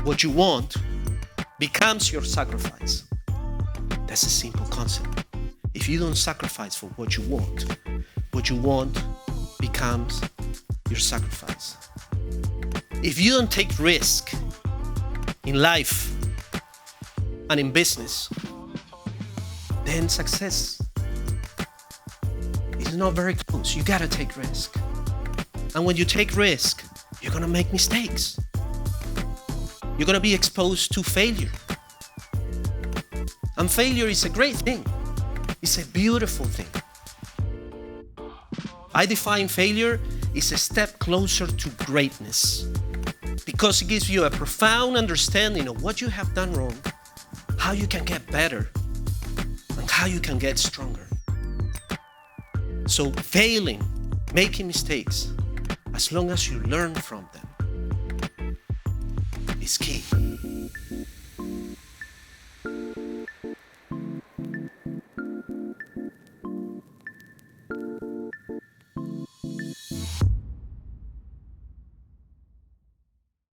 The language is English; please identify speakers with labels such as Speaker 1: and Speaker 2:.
Speaker 1: what you want becomes your sacrifice. That's a simple concept. If you don't sacrifice for what you want becomes your sacrifice. If you don't take risk in life and in business, then success is not very close. You gotta take risk. And when you take risk, you're gonna make mistakes. You're gonna be exposed to failure. And failure is a great thing. It's a beautiful thing. I define failure as a step closer to greatness because it gives you a profound understanding of what you have done wrong, how you can get better, and how you can get stronger. So failing, making mistakes, as long as you learn from them, is key.